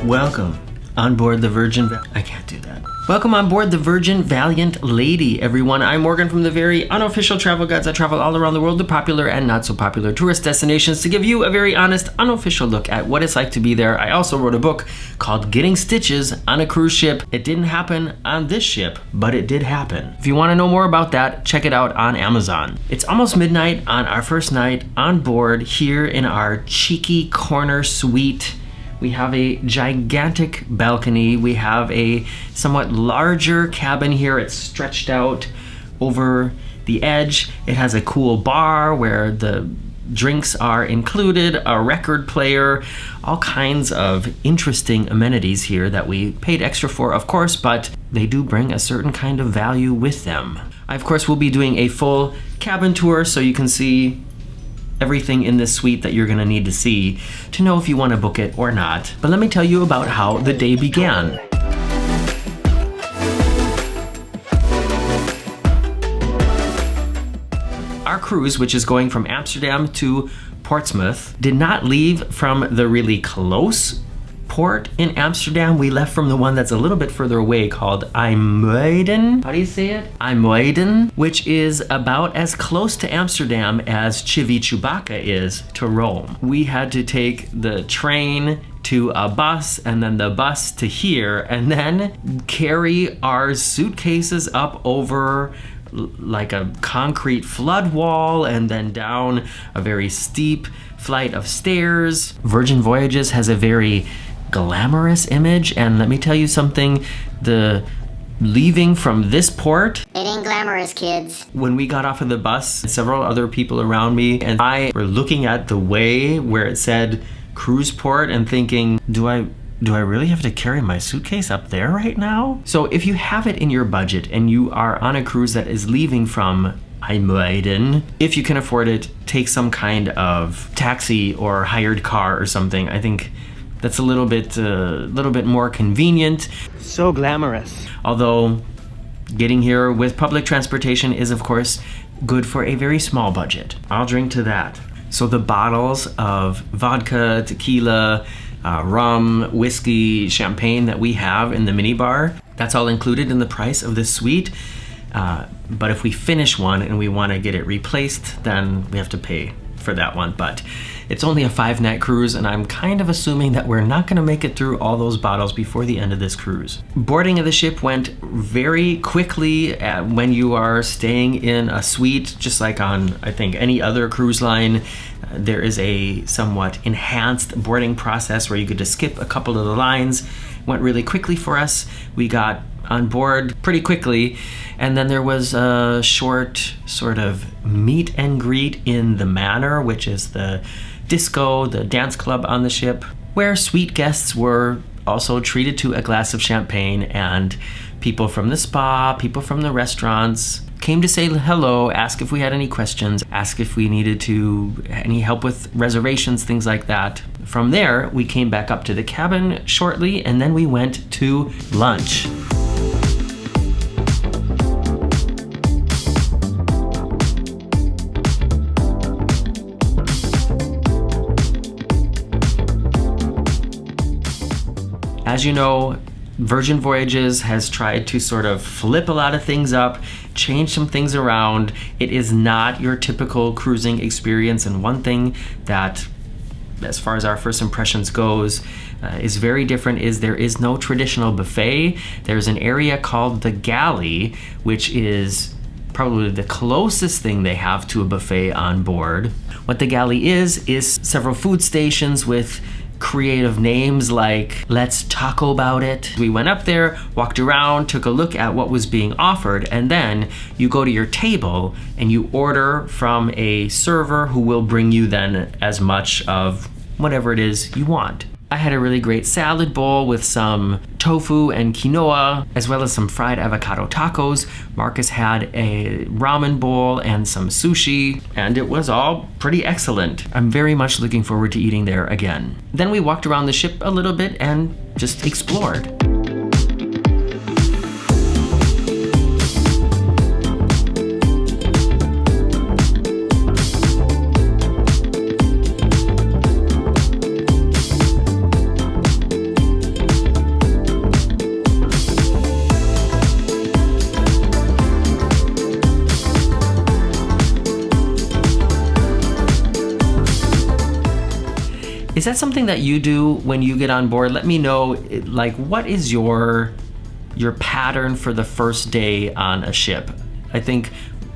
Welcome on board the Virgin... I can't do that. Welcome on board the Virgin Valiant Lady, everyone. I'm Morgan from the very unofficial travel guides. I travel all around the world to popular and not so popular tourist destinations to give you a very honest, unofficial look at what it's like to be there. I also wrote a book called Getting Stitches on a Cruise Ship. It didn't happen on this ship, but it did happen. If you want to know more about that, check it out on Amazon. It's almost midnight on our first night on board here in our cheeky corner suite. We have a gigantic balcony. We have a somewhat larger cabin here. It's stretched out over the edge. It has a cool bar where the drinks are included, a record player, all kinds of interesting amenities here that we paid extra for, of course, but they do bring a certain kind of value with them. I, of course, will be doing a full cabin tour so you can see everything in this suite that you're gonna need to see to know if you wanna book it or not. But let me tell you about how the day began. Our cruise, which is going from Amsterdam to Portsmouth, did not leave from the really close port in Amsterdam. We left from the one that's a little bit further away called Ijmuiden. How do you say it? Ijmuiden, which is about as close to Amsterdam as Chivi Chewbacca is to Rome. We had to take the train to a bus and then the bus to here and then carry our suitcases up over like a concrete flood wall and then down a very steep flight of stairs. Virgin Voyages has a very glamorous image, and let me tell you something, the leaving from this port, it ain't glamorous, kids. When we got off of the bus, several other people around me and I were looking at the way where it said cruise port and thinking, do I really have to carry my suitcase up there right now? So if you have it in your budget and you are on a cruise that is leaving from Ijmuiden, if you can afford it, take some kind of taxi or hired car or something. I think that's a little bit more convenient. So glamorous. Although getting here with public transportation is of course good for a very small budget. I'll drink to that. So the bottles of vodka, tequila, rum, whiskey, champagne that we have in the minibar, that's all included in the price of this suite. But if we finish one and we want to get it replaced, then we have to pay for that one. But it's only a 5-night cruise, and I'm kind of assuming that we're not going to make it through all those bottles before the end of this cruise. Boarding of the ship went very quickly when you are staying in a suite, just like on, I think, any other cruise line. There is a somewhat enhanced boarding process where you get to skip a couple of the lines. It went really quickly for us. We got on board pretty quickly, and then there was a short sort of meet and greet in the Manor, which is the disco, the dance club on the ship, where suite guests were also treated to a glass of champagne, and people from the spa, people from the restaurants came to say hello, ask if we had any questions, ask if we needed any help with reservations, things like that. From there, we came back up to the cabin shortly, and then we went to lunch. As you know, Virgin Voyages has tried to sort of flip a lot of things up, change some things around. It is not your typical cruising experience, and one thing that, as far as our first impressions goes, is very different is there is no traditional buffet. There's an area called the Galley, which is probably the closest thing they have to a buffet on board. What the Galley is several food stations with creative names like Let's Taco About It. We went up there, walked around, took a look at what was being offered, and then you go to your table and you order from a server who will bring you then as much of whatever it is you want. I had a really great salad bowl with some tofu and quinoa, as well as some fried avocado tacos. Marcus had a ramen bowl and some sushi, and it was all pretty excellent. I'm very much looking forward to eating there again. Then we walked around the ship a little bit and just explored. Is that something that you do when you get on board? Let me know, like, what is your pattern for the first day on a ship? I think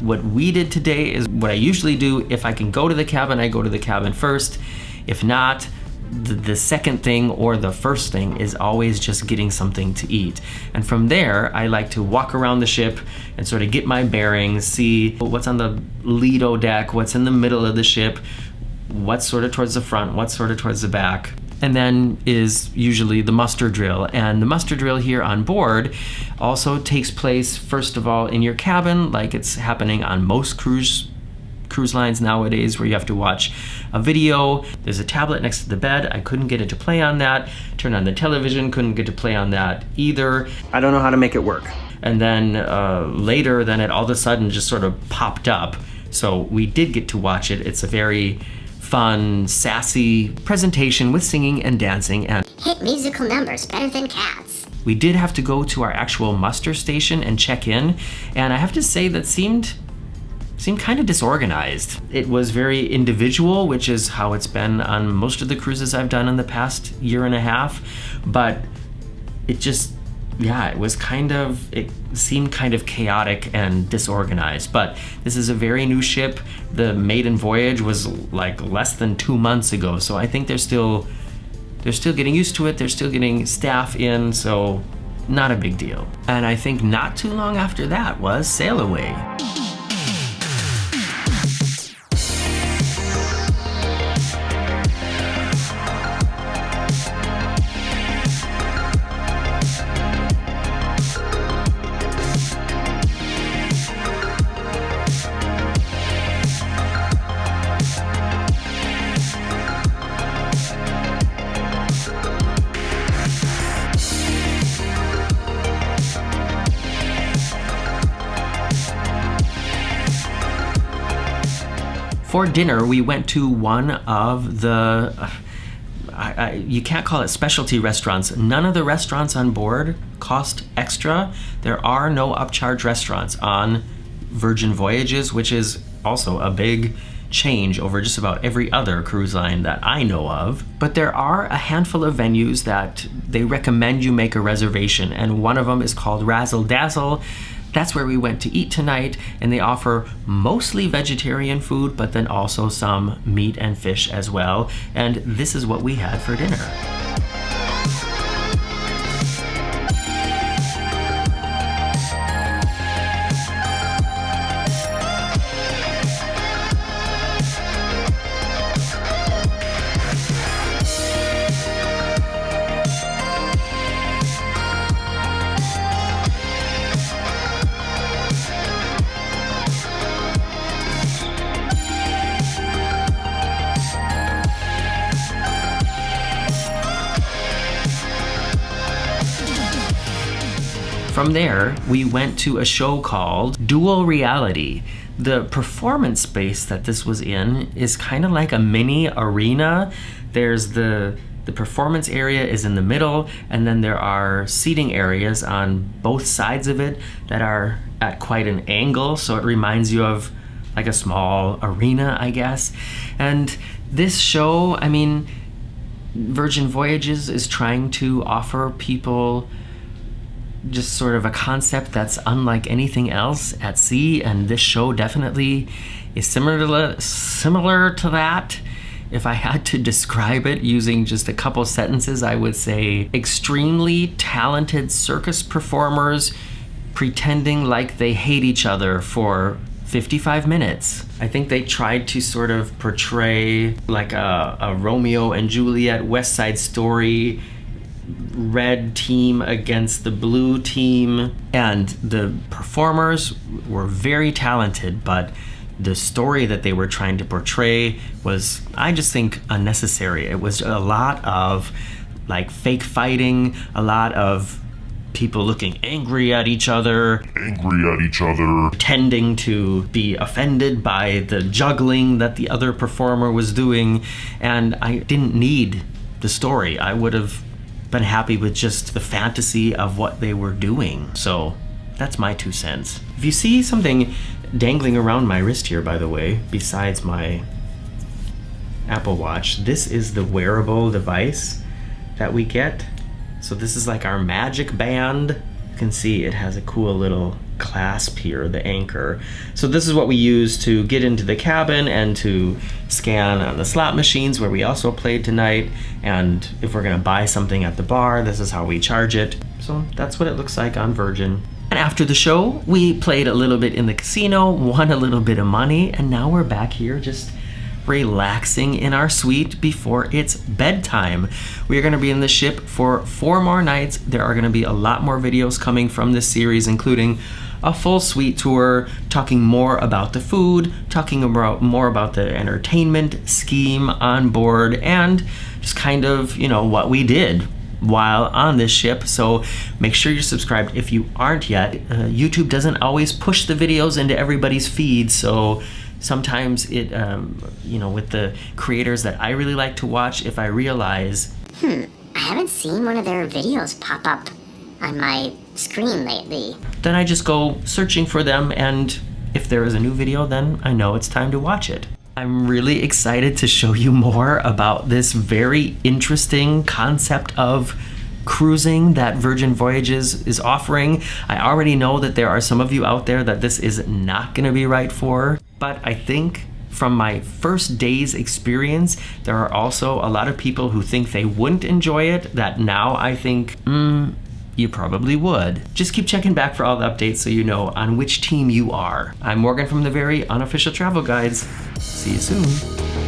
what we did today is what I usually do. If I can go to the cabin, I go to the cabin first. If not, the second thing or the first thing is always just getting something to eat. And from there, I like to walk around the ship and sort of get my bearings, see what's on the Lido deck, what's in the middle of the ship, what's sort of towards the front, what's sort of towards the back. And then is usually the muster drill. And the muster drill here on board also takes place, first of all, in your cabin, like it's happening on most cruise lines nowadays, where you have to watch a video. There's a tablet next to the bed. I couldn't get it to play on that. Turn on the television, couldn't get to play on that either. I don't know how to make it work. And then later, then it all of a sudden just sort of popped up. So we did get to watch it. It's a very fun, sassy presentation with singing and dancing and hit musical numbers better than cats. We did have to go to our actual muster station and check in, and I have to say that seemed kind of disorganized. It was very individual, which is how it's been on most of the cruises I've done in the past year and a half, but it just, yeah, it seemed kind of chaotic and disorganized. But this is a very new ship. The maiden voyage was like less than 2 months ago, so I think they're still getting used to it. They're still getting staff in, so not a big deal. And I think not too long after that was sail away. For dinner, we went to one of the, you can't call it specialty restaurants. None of the restaurants on board cost extra. There are no upcharge restaurants on Virgin Voyages, which is also a big change over just about every other cruise line that I know of. But there are a handful of venues that they recommend you make a reservation, and one of them is called Razzle Dazzle. That's where we went to eat tonight, and they offer mostly vegetarian food, but then also some meat and fish as well. And this is what we had for dinner. From there, we went to a show called Dual Reality. The performance space that this was in is kind of like a mini arena. There's the performance area is in the middle, and then there are seating areas on both sides of it that are at quite an angle, so it reminds you of like a small arena, I guess. And this show, I mean, Virgin Voyages is trying to offer people just sort of a concept that's unlike anything else at sea, and this show definitely is similar to that. If I had to describe it using just a couple sentences, I would say extremely talented circus performers pretending like they hate each other for 55 minutes. I think they tried to sort of portray like a Romeo and Juliet West Side Story, red team against the blue team, and the performers were very talented, but the story that they were trying to portray was, I just think, unnecessary. It was a lot of like fake fighting, a lot of people looking angry at each other, pretending to be offended by the juggling that the other performer was doing, and I didn't need the story. I would have been happy with just the fantasy of what they were doing. So that's my 2 cents. If you see something dangling around my wrist here, by the way, besides my Apple Watch. This is the wearable device that we get. So this is like our magic band. You can see it has a cool little clasp here, the anchor. So this is what we use to get into the cabin and to scan on the slot machines where we also played tonight. And if we're gonna buy something at the bar, this is how we charge it. So that's what it looks like on Virgin. And after the show, we played a little bit in the casino, won a little bit of money, and now we're back here just relaxing in our suite before it's bedtime. We are going to be in the ship for 4 more nights. There are going to be a lot more videos coming from this series, including a full suite tour, talking more about the food, talking about more about the entertainment scheme on board, and just kind of, you know, what we did while on this ship. So make sure you're subscribed if you aren't yet. YouTube doesn't always push the videos into everybody's feed, so sometimes it, you know, with the creators that I really like to watch, if I realize, I haven't seen one of their videos pop up on my screen lately. then I just go searching for them, and if there is a new video, then I know it's time to watch it. I'm really excited to show you more about this very interesting concept of cruising that Virgin Voyages is offering. I already know that there are some of you out there that this is not going to be right for, but I think from my first day's experience, there are also a lot of people who think they wouldn't enjoy it that now I think, you probably would. Just keep checking back for all the updates so you know on which team you are. I'm Morgan from the very Unofficial Travel Guides. See you soon.